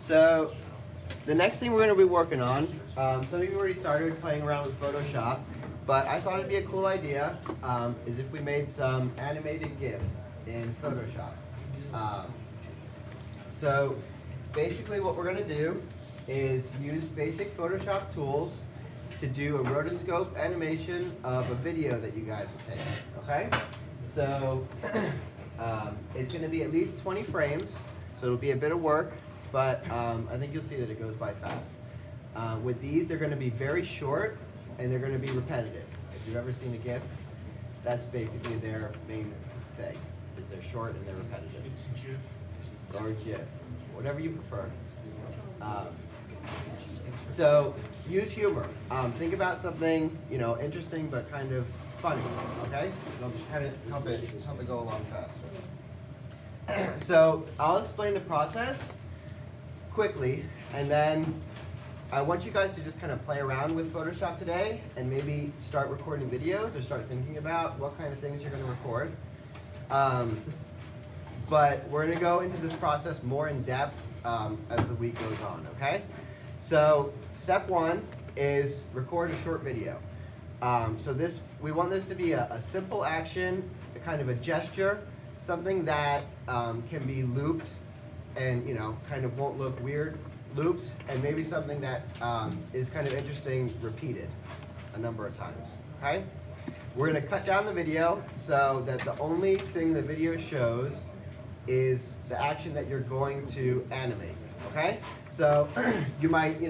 So the next thing we're going to be working on, some of you already started playing around with Photoshop, but I thought it'd be a cool idea is if we made some animated GIFs in Photoshop. So basically what we're going to do is use basic Photoshop tools to do a rotoscope animation of a video that you guys will take, okay? So it's going to be at least 20 frames, so it'll be a bit of work, but I think you'll see that it goes by fast. With these, they're going to be very short and they're going to be repetitive. If you've ever seen a GIF, that's basically their main thing, is they're short and they're repetitive. It's GIF. Or GIF, whatever you prefer. So use humor. Think about something interesting but kind of funny. Okay, it'll kind of help it go along faster. So I'll explain the process quickly, and then I want you guys to just kind of play around with Photoshop today, and maybe start recording videos or start thinking about what kind of things you're going to record. But we're going to go into this process more in depth as the week goes on, okay? So step one is record a short video. So we want this to be a simple action, a kind of a gesture, something that can be looped and kind of won't look weird, looped, and maybe something that is kind of interesting, repeated a number of times, okay? We're going to cut down the video so that the only thing the video shows is the action that you're going to animate, okay? So you might,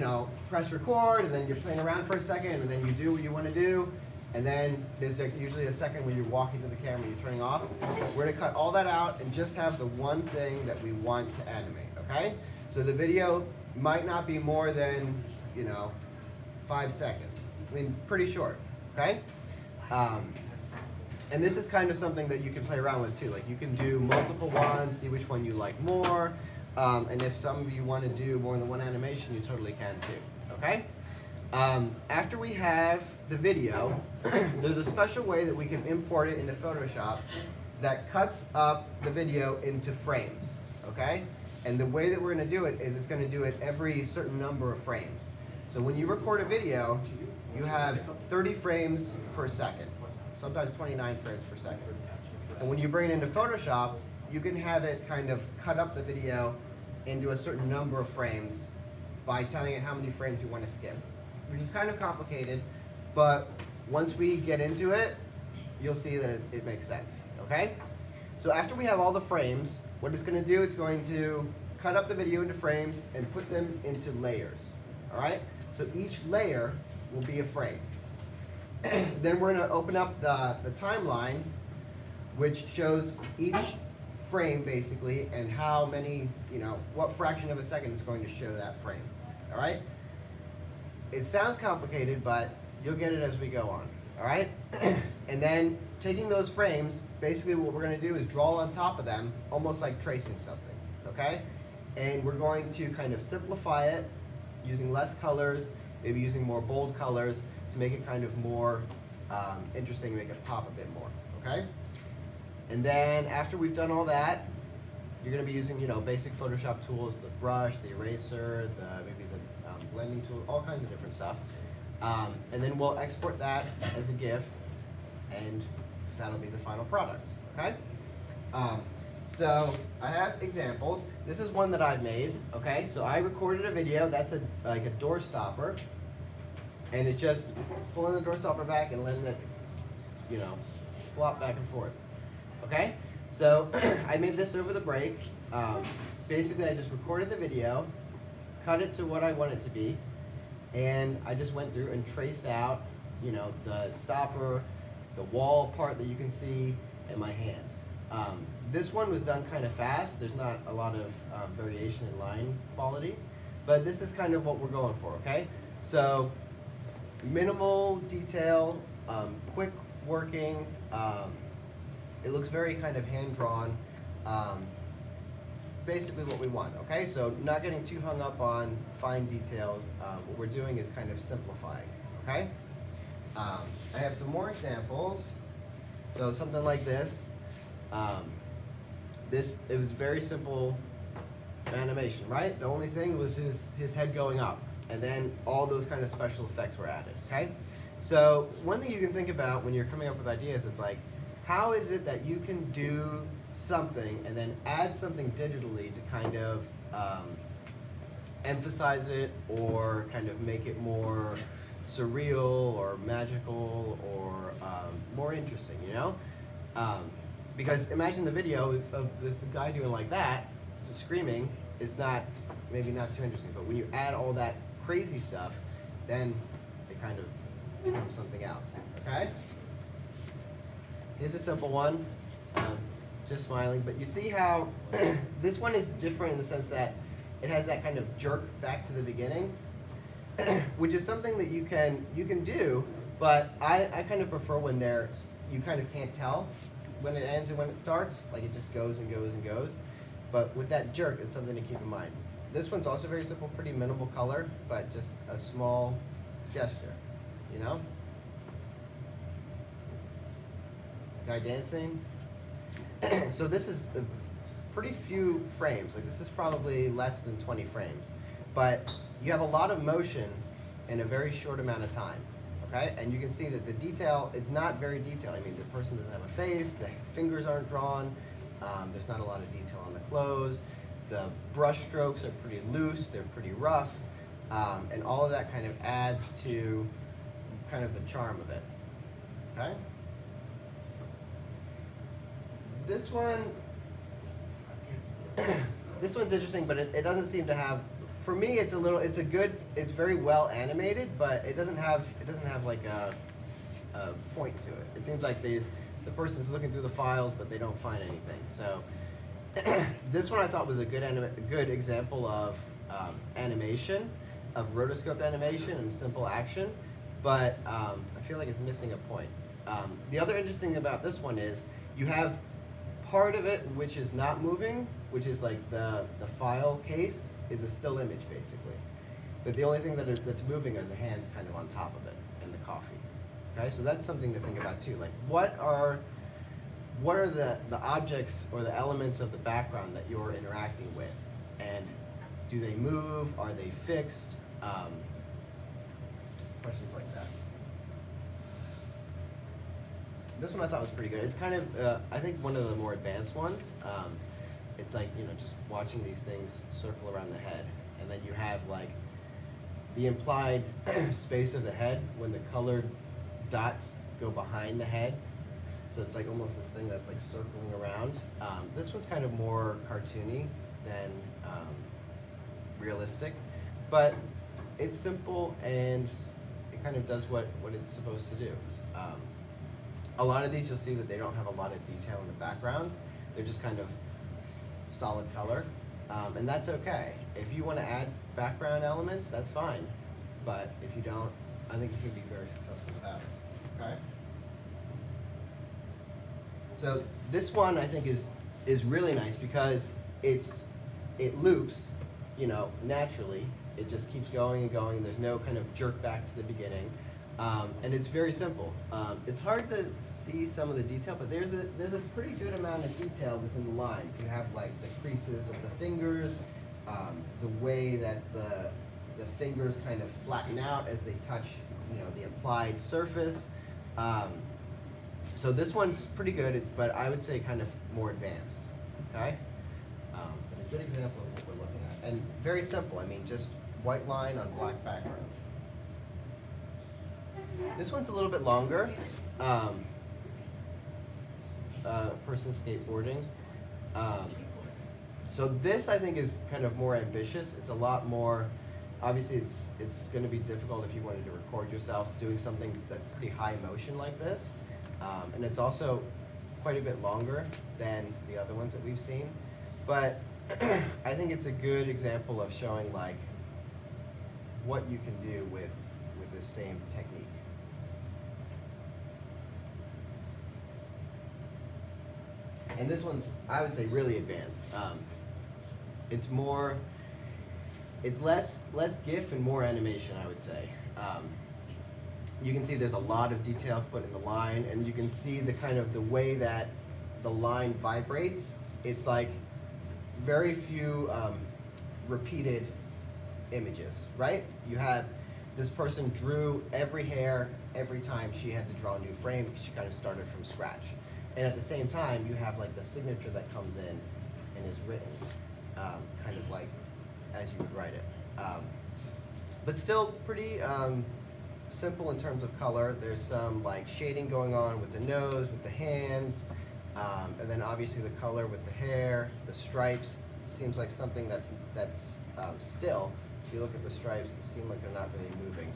press record, and then you're playing around for a second, and then you do what you want to do, and then there's usually a second when you're walking to the camera, you're turning off. We're going to cut all that out and just have the one thing that we want to animate, okay? So the video might not be more than, 5 seconds. I mean, pretty short, okay? And this is kind of something that you can play around with too. Like, you can do multiple ones, see which one you like more. And if some of you want to do more than one animation, you totally can too, okay? After we have the video, there's a special way that we can import it into Photoshop that cuts up the video into frames, okay? And the way that we're going to do it is it's going to do it every certain number of frames. So when you record a video, you have 30 frames per second. Sometimes 29 frames per second. And when you bring it into Photoshop, you can have it kind of cut up the video into a certain number of frames by telling it how many frames you want to skip, which is kind of complicated, but once we get into it, you'll see that it makes sense, okay? So after we have all the frames, what it's going to do, it's going to cut up the video into frames and put them into layers, all right? So each layer will be a frame. Then we're going to open up the timeline, which shows each frame basically and how many, what fraction of a second it's going to show that frame. All right? It sounds complicated, but you'll get it as we go on. All right? And then taking those frames, basically what we're going to do is draw on top of them, almost like tracing something. Okay? And we're going to kind of simplify it using less colors, maybe using more bold colors, to make it kind of more interesting, make it pop a bit more, okay? And then after we've done all that, you're going to be using, basic Photoshop tools, the brush, the eraser, maybe the blending tool, all kinds of different stuff. And then we'll export that as a GIF, and that'll be the final product, okay? So I have examples. This is one that I've made, okay? So I recorded a video, that's like a door stopper. And it's just pulling the door stopper back and letting it, flop back and forth. Okay? So I made this over the break. Basically, I just recorded the video, cut it to what I want it to be, and I just went through and traced out, the stopper, the wall part that you can see, and my hand. This one was done kind of fast. There's not a lot of variation in line quality, but this is kind of what we're going for, okay? So minimal detail, quick working, it looks very kind of hand-drawn, basically what we want, okay? So not getting too hung up on fine details, what we're doing is kind of simplifying, okay? I have some more examples. So something like this. It was very simple animation, right? The only thing was his head going up, and then all those kind of special effects were added, okay? So one thing you can think about when you're coming up with ideas is like, how is it that you can do something and then add something digitally to kind of emphasize it or kind of make it more surreal or magical or more interesting, you know? Because imagine the video of this guy doing like that, screaming, is maybe not too interesting, but when you add all that crazy stuff, then it kind of becomes something else, okay? Here's a simple one, just smiling, but you see how this one is different in the sense that it has that kind of jerk back to the beginning, which is something that you can do, but I kind of prefer when you kind of can't tell when it ends and when it starts, like it just goes and goes and goes. But with that jerk, it's something to keep in mind. This one's also very simple, pretty minimal color, but just a small gesture, you know? Guy dancing. So this is a pretty few frames. Like this is probably less than 20 frames. But you have a lot of motion in a very short amount of time. Okay? And you can see that the detail, it's not very detailed. I mean, the person doesn't have a face, the fingers aren't drawn, there's not a lot of detail on the clothes, the brush strokes are pretty loose, they're pretty rough, and all of that kind of adds to kind of the charm of it. Okay? This one, this one's interesting, but it doesn't seem to have, for me, it's very well animated, but it doesn't have like a point to it. It seems like the person's looking through the files, but they don't find anything. So this one I thought was a good example of animation, of rotoscoped animation and simple action, but I feel like it's missing a point. The other interesting thing about this one is you have part of it which is not moving, which is like the file case is a still image basically. But the only thing that's moving are the hands kind of on top of it and the coffee. Okay, so that's something to think about too. Like what are the objects or the elements of the background that you're interacting with? And do they move? Are they fixed? Questions like that. This one I thought was pretty good. It's kind of, I think, one of the more advanced ones. It's like, you know, just watching these things circle around the head. And then you have like the implied space of the head when the colored dots go behind the head. So it's like almost this thing that's like circling around. This one's kind of more cartoony than realistic, but it's simple and it kind of does what it's supposed to do. A lot of these you'll see that they don't have a lot of detail in the background. They're just kind of solid color, and that's okay. If you want to add background elements, that's fine, but if you don't, I think you can be very successful without it. Okay? So this one I think is really nice because it loops, you know, naturally. It just keeps going and going. There's no kind of jerk back to the beginning, and it's very simple. It's hard to see some of the detail, but there's a pretty good amount of detail within the lines. You have like the creases of the fingers, the way that the fingers kind of flatten out as they touch, you know, the applied surface. So this one's pretty good, but I would say kind of more advanced. Okay, a good example of what we're looking at, and very simple. I mean, just white line on black background. This one's a little bit longer. Person skateboarding. So this I think is kind of more ambitious. It's a lot more. Obviously, it's going to be difficult if you wanted to record yourself doing something that's pretty high motion like this, and it's also quite a bit longer than the other ones that we've seen. But I think it's a good example of showing like what you can do with the same technique. And this one's, I would say, really advanced. It's less GIF and more animation, I would say. You can see there's a lot of detail put in the line, and you can see the kind of the way that the line vibrates. It's like very few repeated images, right? You have this person drew every hair every time she had to draw a new frame because she kind of started from scratch. And at the same time, you have like the signature that comes in and is written, kind of like as you would write it. But still pretty simple in terms of color. There's some like shading going on with the nose, with the hands, and then obviously the color with the hair, the stripes. Seems like something that's still. If you look at the stripes, they seem like they're not really moving.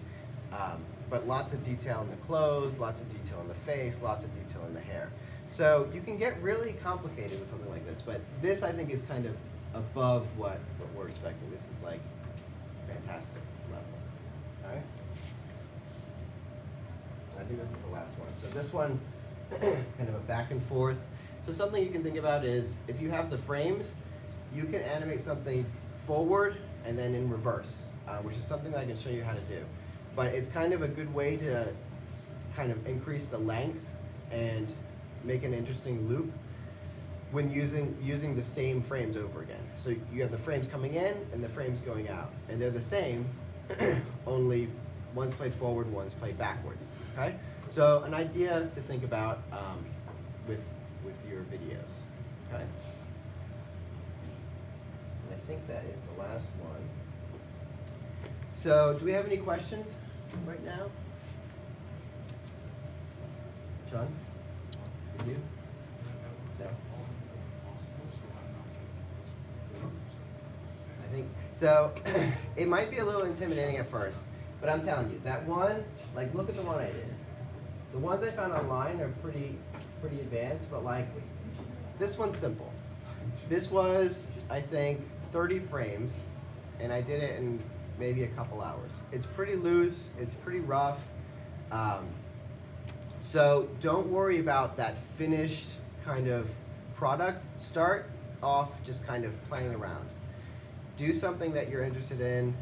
But lots of detail in the clothes, lots of detail in the face, lots of detail in the hair. So you can get really complicated with something like this, but this I think is kind of above what we're expecting. This is like fantastic level. All right. I think this is the last one. So this one, kind of a back and forth. So something you can think about is if you have the frames, you can animate something forward and then in reverse, which is something that I can show you how to do. But it's kind of a good way to kind of increase the length and make an interesting loop when using the same frames over again. So you have the frames coming in and the frames going out, and they're the same, only one's played forward and one's played backwards. Okay, so an idea to think about with your videos. Okay, and I think that is the last one. So do we have any questions right now? John? Did you? No. I think so. It might be a little intimidating at first, but I'm telling you, that one, like look at the one I did. The ones I found online are pretty advanced, but like this one's simple. This was, I think, 30 frames, and I did it in maybe a couple hours. It's pretty loose, it's pretty rough. So don't worry about that finished kind of product. Start off just kind of playing around. Do something that you're interested in.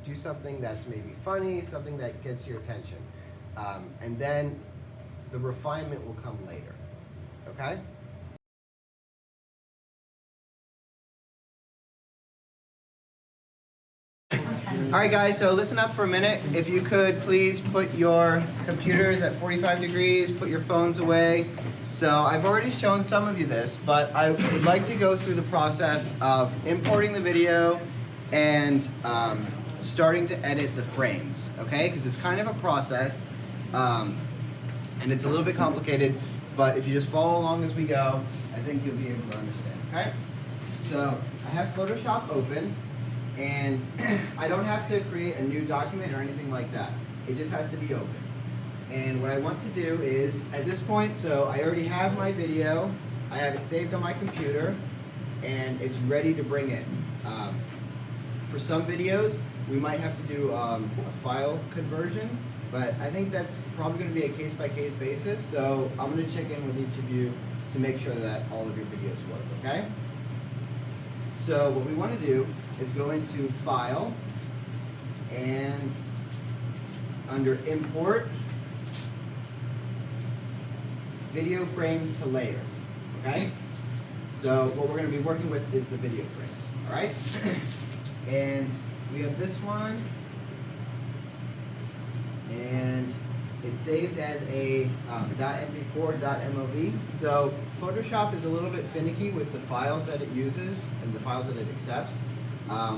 Do something that's maybe funny, something that gets your attention. And then the refinement will come later, okay? All right, guys, so listen up for a minute. If you could please put your computers at 45 degrees, put your phones away. So I've already shown some of you this, but I would like to go through the process of importing the video and starting to edit the frames, okay? Because it's kind of a process, and it's a little bit complicated, but if you just follow along as we go, I think you'll be able to understand, okay? So I have Photoshop open. And I don't have to create a new document or anything like that. It just has to be open. And what I want to do is, at this point, so I already have my video, I have it saved on my computer, and it's ready to bring in. For some videos, we might have to do a file conversion, but I think that's probably going to be a case-by-case basis, so I'm going to check in with each of you to make sure that all of your videos work, okay? So what we want to do is go into File, and under Import, Video Frames to Layers, okay? So what we're going to be working with is the video frames, all right? And we have this one, and it's saved as a .mp4, .mov. So Photoshop is a little bit finicky with the files that it uses and the files that it accepts.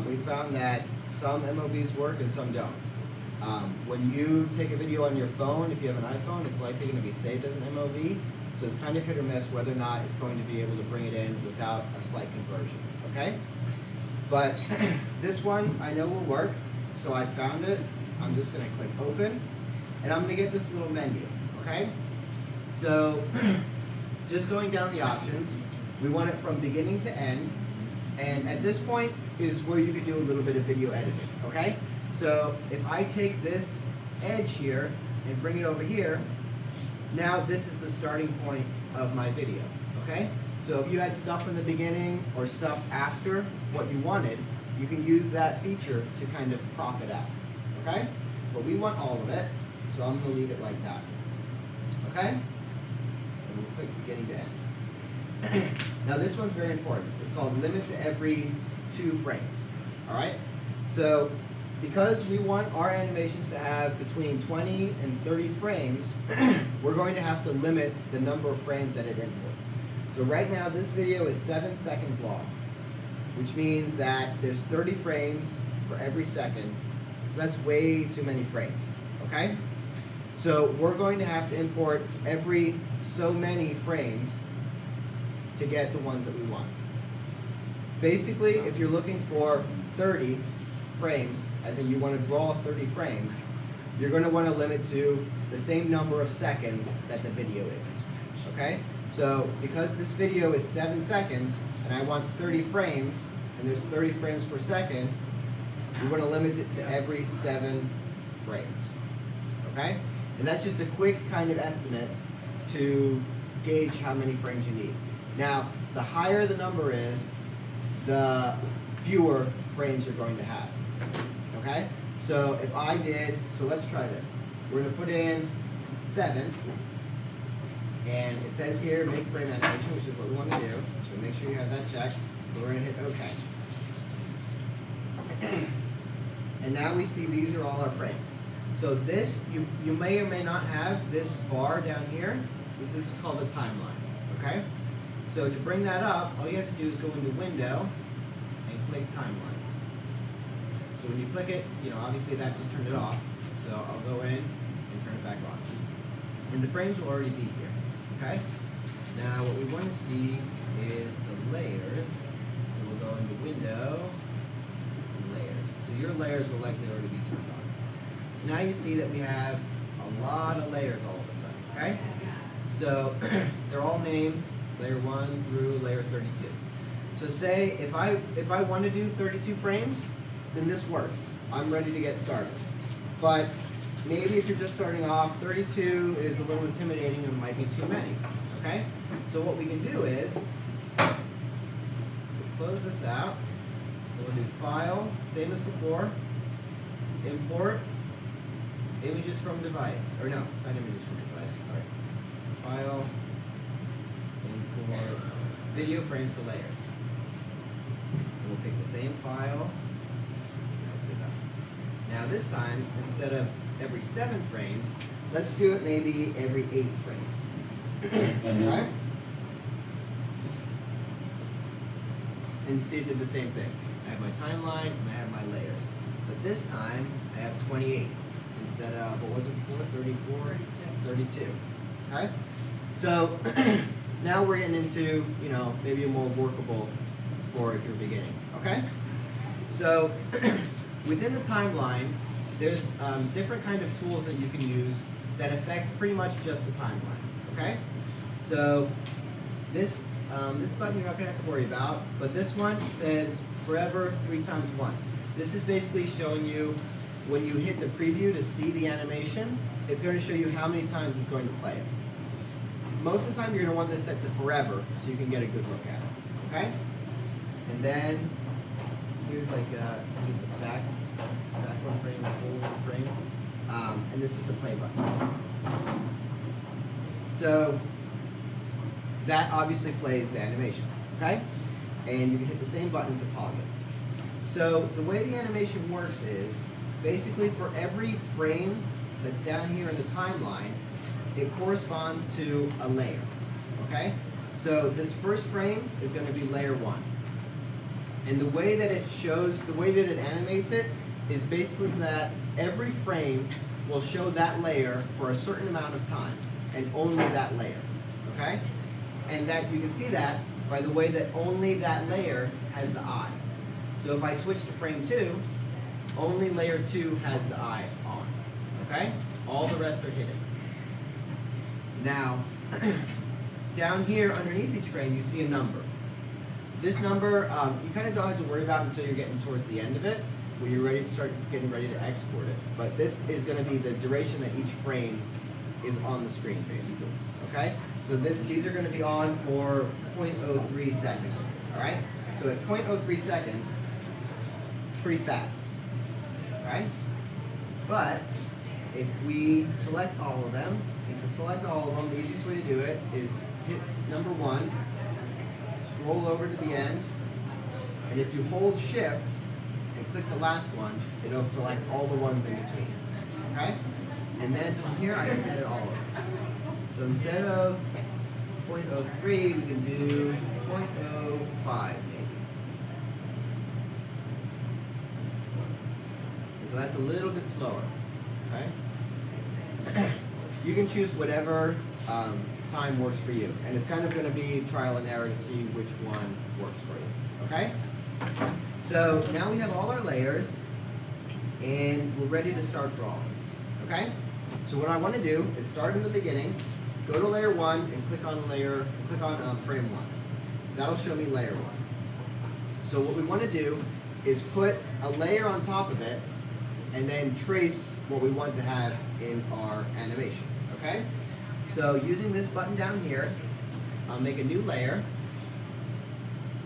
We found that some MOVs work and some don't. When you take a video on your phone, if you have an iPhone, it's likely going to be saved as an MOV. So it's kind of hit or miss whether or not it's going to be able to bring it in without a slight conversion, okay? But this one I know will work, so I found it. I'm just going to click Open. And I'm going to get this little menu, okay? So, just going down the options, we want it from beginning to end. And at this point is where you can do a little bit of video editing, okay? So, if I take this edge here and bring it over here, now this is the starting point of my video, okay? So if you had stuff in the beginning or stuff after what you wanted, you can use that feature to kind of crop it out, okay? But we want all of it. So I'm going to leave it like that, okay? And we'll click beginning to end. Now this one's very important. It's called limit to every 2 frames. All right? So because we want our animations to have between 20 and 30 frames, we're going to have to limit the number of frames that it imports. So right now this video is 7 seconds long, which means that there's 30 frames for every second. So that's way too many frames, okay? So we're going to have to import every so many frames to get the ones that we want. Basically, if you're looking for 30 frames, as in you want to draw 30 frames, you're going to want to limit to the same number of seconds that the video is, okay? So because this video is 7 seconds and I want 30 frames, and there's 30 frames per second, we're going to limit it to every 7 frames, okay? And that's just a quick kind of estimate to gauge how many frames you need. Now, the higher the number is, the fewer frames you're going to have, okay? So if I did, so let's try this. We're going to put in 7, and it says here, make frame animation, which is what we want to do. So make sure you have that checked. We're going to hit OK. And now we see these are all our frames. So this, you may or may not have this bar down here, which is called the timeline, okay? So to bring that up, all you have to do is go into Window and click Timeline. So when you click it, obviously that just turned it off. So I'll go in and turn it back on. And the frames will already be here, okay? Now what we want to see is the layers. So we'll go into Window, Layers. So your layers will likely already be turned on. So now you see that we have a lot of layers all of a sudden, okay? So they're all named layer 1 through layer 32. So say if I want to do 32 frames, then this works. I'm ready to get started. But maybe if you're just starting off, 32 is a little intimidating and might be too many, okay? So what we can do is, we'll close this out. We'll do File, same as before, Import, Images from Device, or no, not Images from Device, sorry. File, Import, Video Frames to Layers. And we'll pick the same file. Now this time, instead of every 7 frames, let's do it maybe every 8 frames. Okay? And see it did the same thing. I have my timeline and I have my layers. But this time, I have 28 instead of, what was it before, 34? 32. Okay? So, now we're getting into, maybe a more workable for if you're beginning. Okay? So, within the timeline, there's different kind of tools that you can use that affect pretty much just the timeline. Okay? So, this button you're not going to have to worry about, but this one says forever 3 times once. This is basically showing you when you hit the preview to see the animation, it's going to show you how many times it's going to play it. Most of the time you're going to want this set to forever so you can get a good look at it. Okay? And then here's like the back one frame, forward one frame, and this is the play button. So that obviously plays the animation, okay? And you can hit the same button to pause it. So the way the animation works is, basically for every frame that's down here in the timeline, it corresponds to a layer, okay? So this first frame is going to be layer 1. And the way that it shows, the way that it animates it, is basically that every frame will show that layer for a certain amount of time, and only that layer, okay? And that you can see that by the way that only that layer has the eye. So if I switch to frame 2, only layer 2 has the eye on, okay? All the rest are hidden. Now, down here underneath each frame, you see a number. This number, you kind of don't have to worry about until you're getting towards the end of it, when you're ready to start getting ready to export it. But this is going to be the duration that each frame is on the screen, basically, okay? So these are going to be on for 0.03 seconds, all right? So at 0.03 seconds, pretty fast, all right? But if we select all of them, and to select all of them, the easiest way to do it is hit number 1, scroll over to the end, and if you hold shift, and click the last one, it'll select all the ones in between. Okay? And then from here, I can edit all of them. So instead of 0.03, we can do 0.05 maybe. So that's a little bit slower. Okay? You can choose whatever time works for you. And it's kind of going to be trial and error to see which one works for you. Okay? So now we have all our layers, and we're ready to start drawing. Okay? So what I want to do is start in the beginning, go to layer 1, and click on frame 1. That'll show me layer 1. So what we want to do is put a layer on top of it, and then trace what we want to have in our animation. Okay? So using this button down here, I'll make a new layer.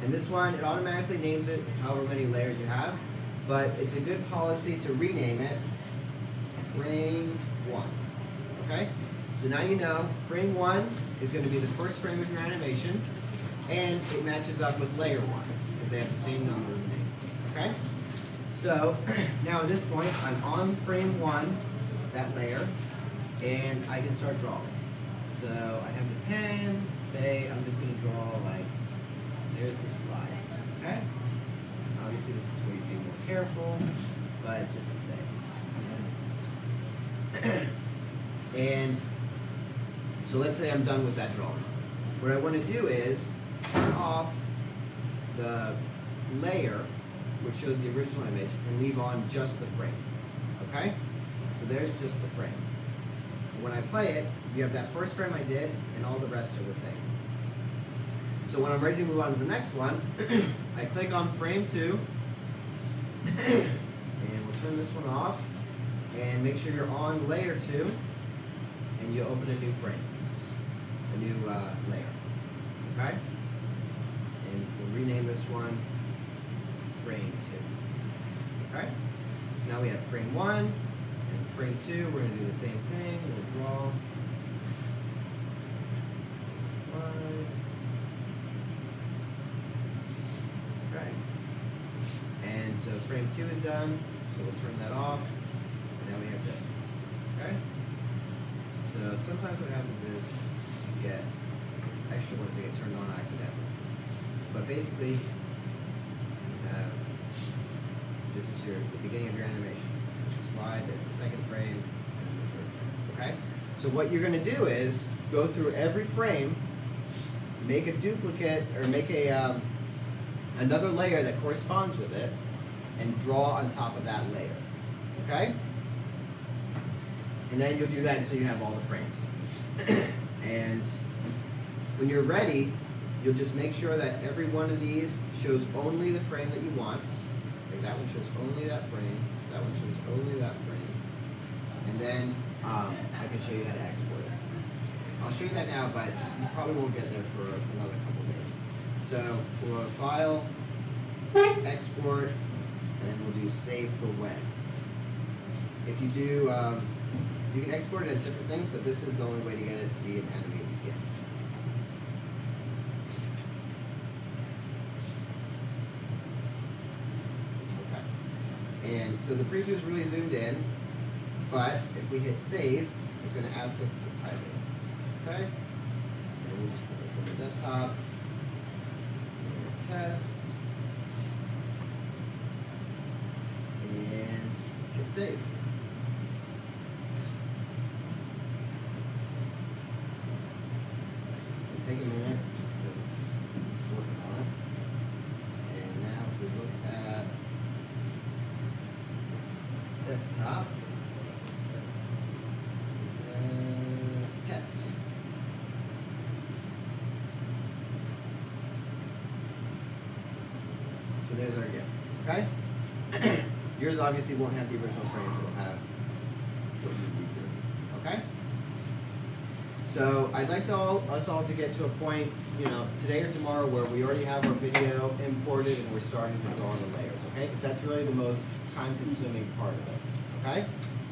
And this one, it automatically names it however many layers you have, but it's a good policy to rename it frame 1. Okay? So now you know frame 1 is going to be the first frame of your animation, and it matches up with layer 1 because they have the same number of names. Okay? So now at this point, I'm on frame 1, that layer, and I can start drawing. So I have the pen, say I'm just going to draw like, there's the slide. Okay? Obviously this is where you be more careful, but just to say. And so let's say I'm done with that drawing. What I want to do is turn off the layer, which shows the original image, and leave on just the frame. Okay? So there's just the frame. When I play it, you have that first frame I did, and all the rest are the same. So when I'm ready to move on to the next one, I click on frame 2, and we'll turn this one off, and make sure you're on layer 2, and you open a new frame, a new layer. Okay? And we'll rename this one frame 2. Okay? So now we have frame 1 and frame 2. We're going to do the same thing. We'll draw. Slide. Okay. And so frame 2 is done. So we'll turn that off. And now we have this. Okay? So sometimes what happens is you get extra ones that get turned on accidentally. But basically, this is the beginning of your animation. There's a slide, there's the second frame, and then the third frame. Okay? So what you're going to do is go through every frame, make a duplicate, or make a another layer that corresponds with it, and draw on top of that layer. Okay? And then you'll do that until you have all the frames. And when you're ready, you'll just make sure that every one of these shows only the frame that you want. Like that one shows only that frame. That one shows only that frame. And then I can show you how to export it. I'll show you that now, but you probably won't get there for another couple days. So we'll go to File, Export, and then we'll do Save for Web. If you do, you can export it as different things, but this is the only way to get it to be an animated GIF. And so the preview is really zoomed in, but if we hit save, it's going to ask us to type it. Okay? And we'll just put this on the desktop. And test. And hit save. It'll take a minute because it's working on it. And now if we look at desktop, test. So there's our GIF. Okay? Yours obviously won't have the original frame, it'll have what you read through. Okay? So I'd like us all to get to a point, today or tomorrow, where we already have our video imported and we're starting to draw the layers, okay? Because that's really the most time-consuming part of it, okay?